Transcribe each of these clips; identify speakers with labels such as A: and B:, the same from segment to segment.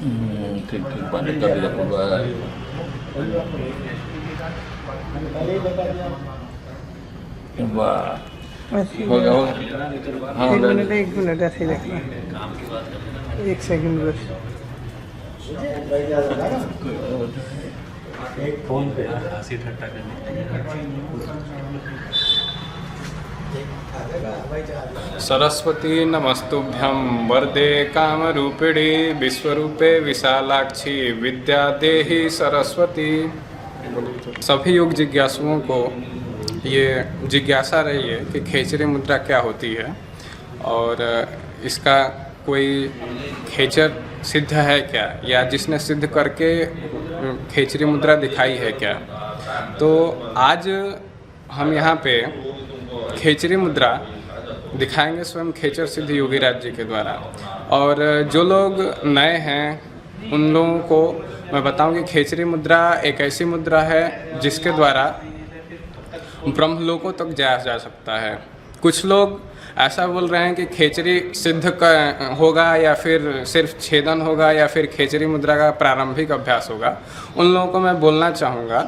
A: ठीक ठीक पानी का भी हुआ है। वाह हो गया हो गया। हाँ
B: एक मिनट ऐसे ही रखना, एक सेकंड बस।
C: एक फोन पे हंसी ठट्टा करने।
D: सरस्वती नमस्तुभ्यं वरदे कामरूपिणे विश्वरूपे विशालाक्षी विद्या देहि सरस्वती। सभी योग जिज्ञासुओं को ये जिज्ञासा रही है कि खेचरी मुद्रा क्या होती है और इसका कोई खेचर सिद्ध है क्या, या जिसने सिद्ध करके खेचरी मुद्रा दिखाई है क्या। तो आज हम यहाँ पे खेचरी मुद्रा दिखाएंगे स्वयं खेचर सिद्ध योगीराज जी के द्वारा। और जो लोग नए हैं उन लोगों को मैं बताऊं कि खेचरी मुद्रा एक ऐसी मुद्रा है जिसके द्वारा ब्रह्मलोकों तक जाया जा सकता है। कुछ लोग ऐसा बोल रहे हैं कि खेचरी सिद्ध का होगा या फिर सिर्फ छेदन होगा या फिर खेचरी मुद्रा का प्रारंभिक अभ्यास होगा। उन लोगों को मैं बोलना चाहूँगा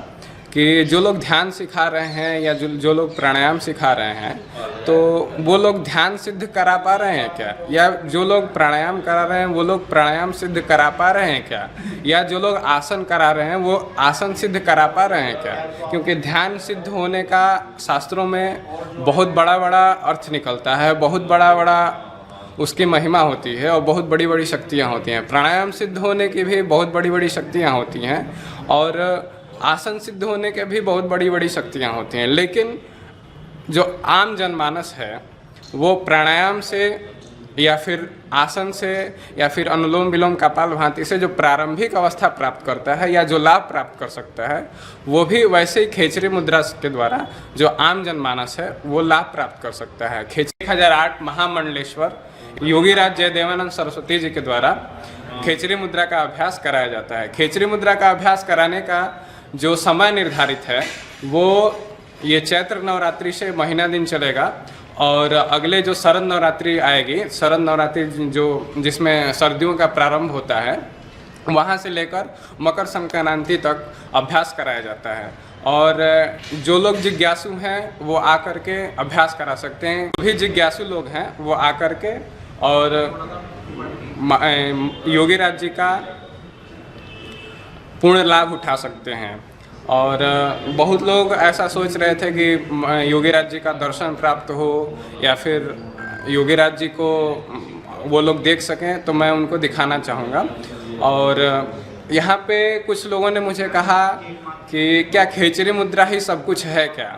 D: कि जो लोग ध्यान सिखा रहे हैं या जो लोग प्राणायाम सिखा रहे हैं तो वो लोग ध्यान सिद्ध करा पा रहे हैं क्या, या जो लोग प्राणायाम करा रहे हैं वो लोग प्राणायाम सिद्ध करा पा रहे हैं क्या, या जो लोग आसन करा रहे हैं वो आसन सिद्ध करा पा रहे हैं क्या। क्योंकि ध्यान सिद्ध होने का शास्त्रों में बहुत बड़ा बड़ा अर्थ निकलता है, बहुत बड़ा बड़ा उसकी महिमा होती है और बहुत बड़ी बड़ी शक्तियाँ होती हैं। प्राणायाम सिद्ध होने की भी बहुत बड़ी बड़ी शक्तियाँ होती हैं और आसन सिद्ध होने के भी बहुत बड़ी बड़ी शक्तियाँ होती हैं। लेकिन जो आम जनमानस है वो प्राणायाम से या फिर आसन से या फिर अनुलोम विलोम कपालभाति से जो प्रारंभिक अवस्था प्राप्त करता है या जो लाभ प्राप्त कर सकता है वो भी वैसे ही खेचरी मुद्रा के द्वारा जो आम जनमानस है वो लाभ प्राप्त कर सकता है। 1008 महामंडलेश्वर योगीराज जयदेवानंद सरस्वती जी के द्वारा खेचरी मुद्रा का अभ्यास कराया जाता है। खेचरी मुद्रा का अभ्यास कराने का जो समय निर्धारित है वो ये चैत्र नवरात्रि से महीना दिन चलेगा और अगले जो शरद नवरात्रि आएगी, शरद नवरात्रि जो जिसमें सर्दियों का प्रारंभ होता है, वहाँ से लेकर मकर संक्रांति तक अभ्यास कराया जाता है। और जो लोग जिज्ञासु हैं वो आकर के अभ्यास करा सकते हैं। जो भी जिज्ञासु लोग हैं वो आकर के और योगीराज जी का पूर्ण लाभ उठा सकते हैं। और बहुत लोग ऐसा सोच रहे थे कि योगीराज जी का दर्शन प्राप्त हो या फिर योगीराज जी को वो लोग देख सकें, तो मैं उनको दिखाना चाहूँगा। और यहाँ पे कुछ लोगों ने मुझे कहा कि क्या खेचरी मुद्रा ही सब कुछ है क्या।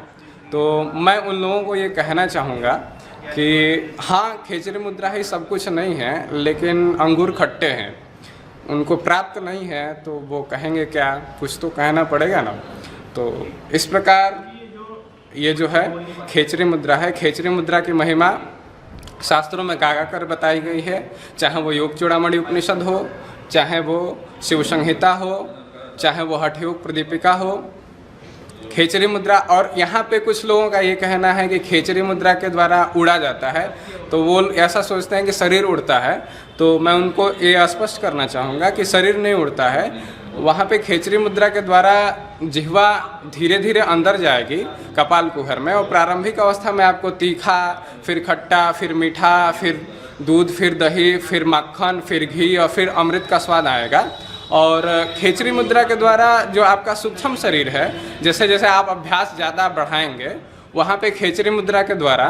D: तो मैं उन लोगों को ये कहना चाहूँगा कि हाँ, खेचरी मुद्रा ही सब कुछ नहीं है, लेकिन अंगूर खट्टे हैं, उनको प्राप्त नहीं है तो वो कहेंगे क्या, कुछ तो कहना पड़ेगा ना। तो इस प्रकार ये जो है खेचरी मुद्रा है। खेचरी मुद्रा की महिमा शास्त्रों में गागा कर बताई गई है, चाहे वो योग चूड़ामणि उपनिषद हो, चाहे वो शिव संहिता हो, चाहे वो हठ योग प्रदीपिका हो। खेचरी मुद्रा, और यहाँ पे कुछ लोगों का ये कहना है कि खेचरी मुद्रा के द्वारा उड़ा जाता है, तो वो ऐसा सोचते हैं कि शरीर उड़ता है। तो मैं उनको ये स्पष्ट करना चाहूँगा कि शरीर नहीं उड़ता है। वहाँ पे खेचरी मुद्रा के द्वारा जिह्वा धीरे धीरे अंदर जाएगी कपाल कुहर में, और प्रारंभिक अवस्था में आपको तीखा, फिर खट्टा, फिर मीठा, फिर दूध, फिर दही, फिर मक्खन, फिर घी और फिर अमृत का स्वाद आएगा। और खेचरी मुद्रा के द्वारा जो आपका सूक्ष्म शरीर है, जैसे जैसे आप अभ्यास ज़्यादा बढ़ाएंगे, वहाँ पे खेचरी मुद्रा के द्वारा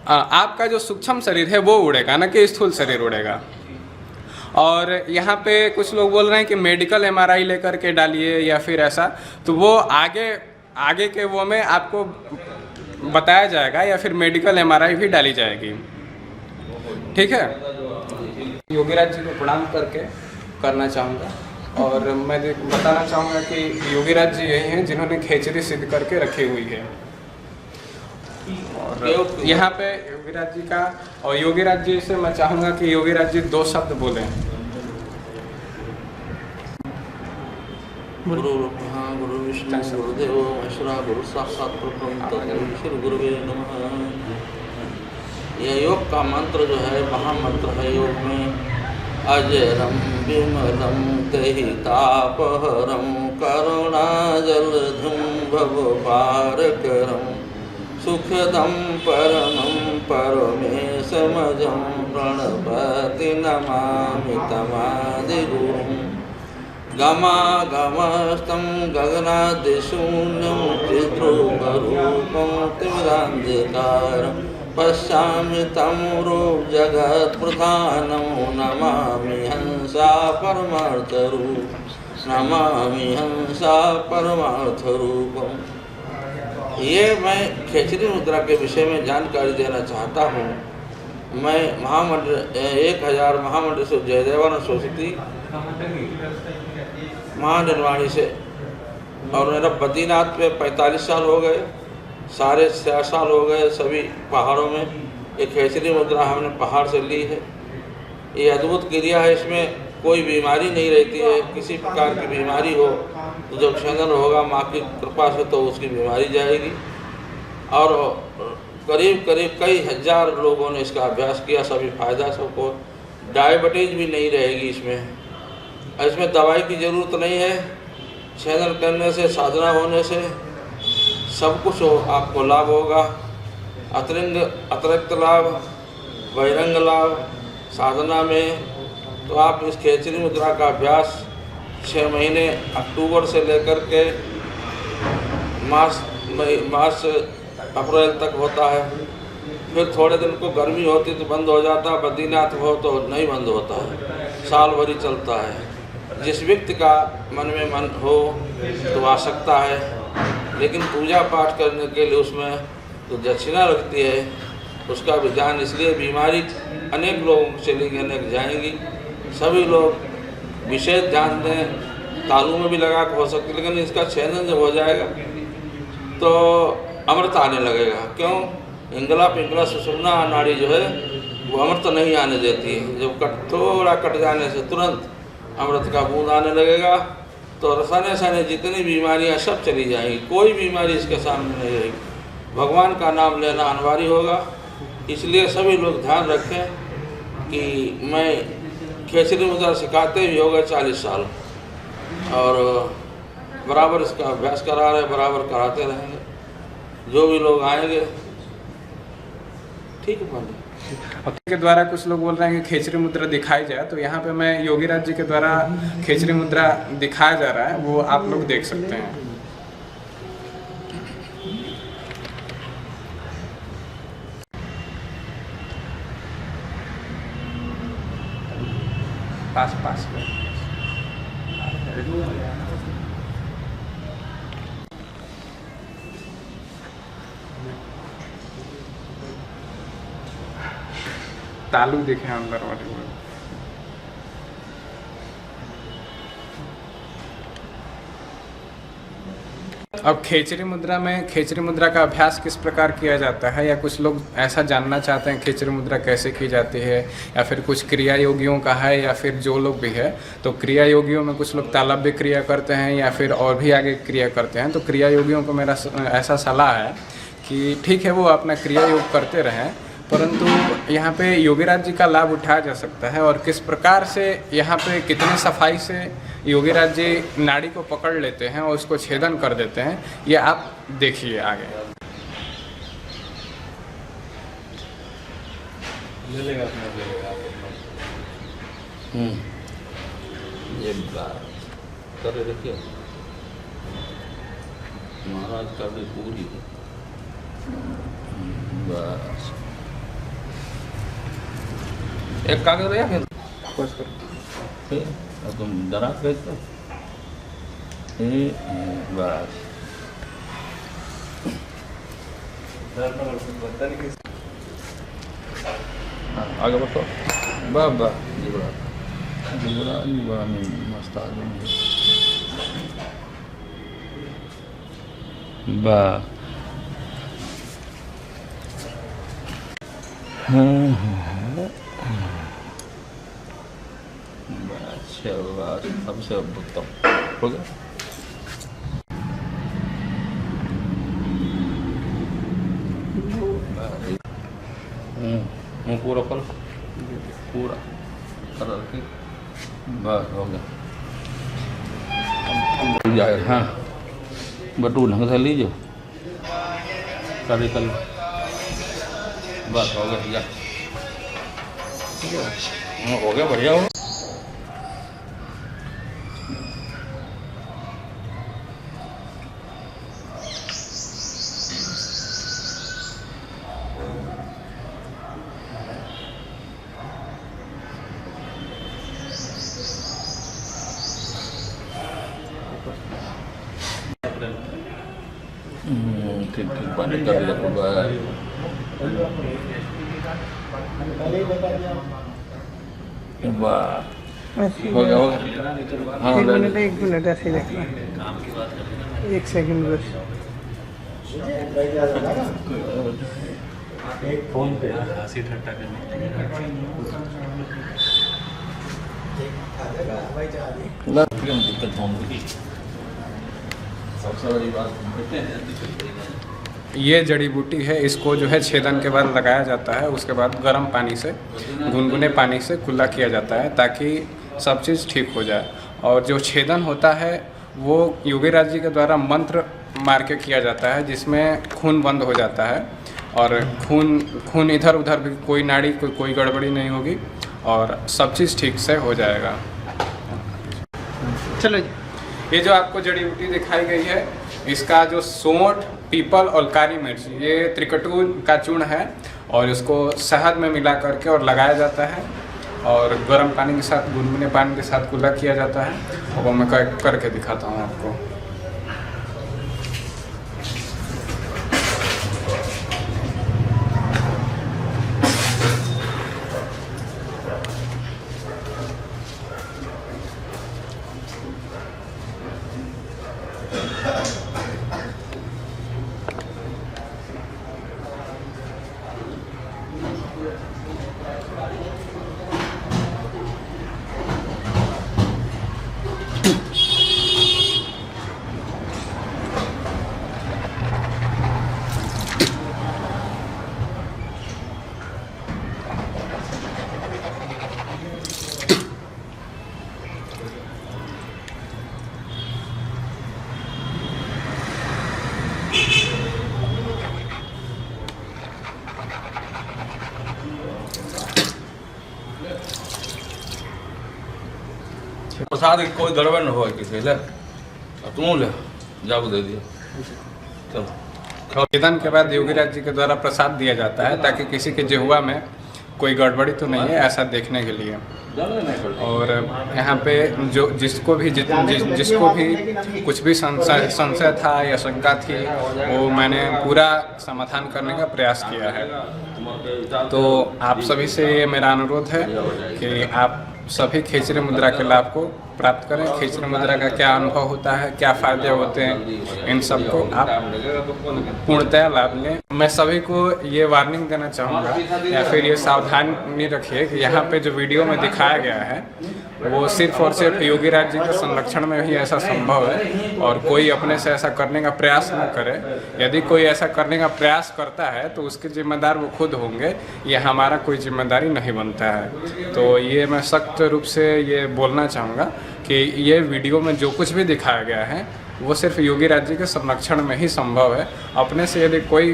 D: आपका जो सूक्ष्म शरीर है वो उड़ेगा, न कि स्थूल शरीर उड़ेगा। और यहाँ पे कुछ लोग बोल रहे हैं कि मेडिकल MRI लेकर के डालिए या फिर ऐसा, तो वो आगे के वो में आपको बताया जाएगा, या फिर मेडिकल MRI भी डाली जाएगी। ठीक है, योगीराज जी को प्रणाम करके करना चाहूँगा। और मैं बताना चाहूँगा कि योगीराज जी यही हैं जिन्होंने खेचरी सिद्ध करके रखी हुई है। और यहाँ पे योगीराज जी का, और योगीराज जी से मैं चाहूँगा कि योगीराज जी 2 शब्द बोलें।
A: गुरु ब्रह्मा गुरु विष्णु गुरुदेव महेश्वरा गुरु साक्षात परब्रह्म तस्मै श्री गुरुवे नमः। यह योग का मंत्र जो है महामंत्र है। योग में अजरं विमलं दहितापहरं करुणाजलधिं भवपारकरं सुखदं परमं परमेशमजं प्रणपति नमामि तमादिगुरुं गमागमस्तं गगनादिशून्यं चिद्रूपरूपं तिमिरान्धकारं पश्यामि तं जगत्प्रधानं नमामि हंसा परमार्थरूपम्। ये मैं खेचरी मुद्रा के विषय में जानकारी देना चाहता हूँ। मैं महामंडल 1000 महामंडलेश्वर जयदेवानंद सरस्वती महानिर्वाणी से, और मेरा बद्रीनाथ पे 45 साल हो गए, सारे 6 साल हो गए सभी पहाड़ों में। ये खेचरी मुद्रा हमने पहाड़ से ली है। ये अद्भुत क्रिया है, इसमें कोई बीमारी नहीं रहती है। किसी प्रकार की बीमारी हो तो जब छेदन होगा माँ की कृपा से तो उसकी बीमारी जाएगी। और करीब करीब कई हजार लोगों ने इसका अभ्यास किया, सभी फायदा सबको। डायबिटीज भी नहीं रहेगी इसमें दवाई की ज़रूरत नहीं है। छेदन करने से, साधना होने से सब कुछ आपको लाभ होगा। अतिरिक्त लाभ, बहिरंग लाभ साधना में। तो आप इस खेचरी मुद्रा का अभ्यास 6 महीने अक्टूबर से लेकर के मार्च अप्रैल तक होता है। फिर थोड़े दिन को गर्मी होती तो बंद हो जाता है। बद्रीनाथ हो तो नहीं बंद होता है, साल भर ही चलता है। जिस व्यक्ति का मन में मन हो तो आ सकता है, लेकिन पूजा पाठ करने के लिए उसमें तो दक्षिणा लगती है। उसका विधान इसलिए बीमारी अनेक लोगों को चलेगी, अनेक जाएंगी। सभी लोग विशेष ध्यान दें। तालू में भी लगा के हो सकती, लेकिन इसका छेदन जब हो जाएगा तो अमृत आने लगेगा। क्यों? इंगला पिंगला सुषुम्ना नाड़ी जो है वो अमृत नहीं आने देती है। जब थोड़ा कट जाने से तुरंत अमृत का बूंद आने लगेगा तो रसाने सने जितनी बीमारियां सब चली जाएंगी। कोई बीमारी इसके सामने नहीं रहेगी। भगवान का नाम लेना अनिवार्य होगा। इसलिए सभी लोग ध्यान रखें कि मैं खेचरी मुद्रा सिखाते भी हो गए 40 साल, और बराबर इसका अभ्यास करा रहे, बराबर कराते रहेंगे। जो भी लोग आएंगे ठीक है।
D: और के द्वारा कुछ लोग बोल रहे हैं कि खेचरी मुद्रा दिखाई जाए, तो यहाँ पे मैं योगीराज जी के द्वारा खेचरी मुद्रा दिखाया जा रहा है, वो आप लोग देख सकते हैं। पास में तालू दिखे अंदर वाले। अब खेचरी मुद्रा में खेचरी मुद्रा का अभ्यास किस प्रकार किया जाता है, या कुछ लोग ऐसा जानना चाहते हैं खेचरी मुद्रा कैसे की जाती है, या फिर कुछ क्रिया योगियों का है, या फिर जो लोग भी है तो क्रिया योगियों में कुछ लोग तालव्य क्रिया करते हैं या फिर और भी आगे क्रिया करते हैं। तो क्रिया योगियों को मेरा ऐसा सलाह है कि ठीक है वो अपना क्रिया योग करते रहें, परंतु यहाँ पे योगीराज जी का लाभ उठाया जा सकता है। और किस प्रकार से यहाँ पे कितनी सफाई से योगीराज जी नाड़ी को पकड़ लेते हैं और उसको छेदन कर देते हैं, ये आप देखिए आगे।
C: ले लेगा अपना, ले लेगा।
A: ये बात कर रखिए। महाराज का भी पूरी बस एक कागज रहा फिर तुम दराज भेज दो। बस आगे बढ़ो। बाबा मस्त आदमी बा। सबसे उत्तम हो गया। पूरा करो पूरा।
E: बस हो गया जाए। हाँ बटू ढंग से लीजिए कल बस हो गया हो गया बढ़िया हो। ठीक ठीक पानी कर दिया तो वाह हो गया हाँ
B: 1 मिनट ऐसे ही रखना। 1 सेकंड बस।
C: फोन पे हंसी ठट्टा करने
E: दिक्कत होगी। सबसे बड़ी बात
D: ये जड़ी बूटी है, इसको जो है छेदन के बाद लगाया जाता है। उसके बाद गर्म पानी से, गुनगुने पानी से कुल्ला किया जाता है ताकि सब चीज़ ठीक हो जाए। और जो छेदन होता है वो योगीराज जी के द्वारा मंत्र मार के किया जाता है, जिसमें खून बंद हो जाता है और खून इधर उधर भी कोई नाड़ी कोई गड़बड़ी नहीं होगी और सब चीज़ ठीक से हो जाएगा।
B: चलो जी।
D: ये जो आपको जड़ी बूटी दिखाई गई है, इसका जो सोंठ, पीपल और काली मिर्च, ये त्रिकटू का चूर्ण है और इसको शहद में मिला करके और लगाया जाता है और गर्म पानी के साथ, गुनगुने पानी के साथ कुल्ला किया जाता है। और वो मैं करके दिखाता हूँ आपको।
E: प्रसाद की कोई गड़बड़ न हो किसी ले तुम ले जाओ दे दिया। चलो
D: छेदन के बाद योगीराज जी के द्वारा प्रसाद दिया जाता है ताकि किसी के जिह्वा में कोई गड़बड़ी तो नहीं है, ऐसा देखने के लिए। और यहाँ पे जो जिसको भी कुछ भी संशय था या शंका थी, वो मैंने पूरा समाधान करने का प्रयास किया है। तो आप सभी से ये मेरा अनुरोध है कि आप सभी खेचरी मुद्रा के लाभ को प्राप्त करें। खेचरी मुद्रा का क्या अनुभव होता है, क्या फ़ायदे होते हैं, इन सब को आप पूर्णतः लाभ लें। मैं सभी को ये वार्निंग देना चाहूँगा या फिर ये सावधानी रखिए कि यहाँ पे जो वीडियो में दिखाया गया है वो सिर्फ और सिर्फ योगीराज जी के संरक्षण में ही ऐसा संभव है और कोई अपने से ऐसा करने का प्रयास न करे। यदि कोई ऐसा करने का प्रयास करता है तो उसके जिम्मेदार वो खुद होंगे, ये हमारा कोई जिम्मेदारी नहीं बनता है। तो ये मैं सख्त रूप से ये बोलना चाहूँगा कि ये वीडियो में जो कुछ भी दिखाया गया है वो सिर्फ योगीराज जी के संरक्षण में ही संभव है। अपने से यदि कोई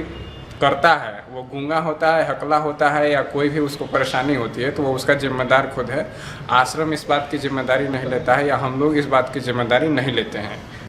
D: करता है, वो गूंगा होता है, हकला होता है या कोई भी उसको परेशानी होती है, तो वो उसका जिम्मेदार खुद है। आश्रम इस बात की जिम्मेदारी नहीं लेता है या हम लोग इस बात की जिम्मेदारी नहीं लेते हैं।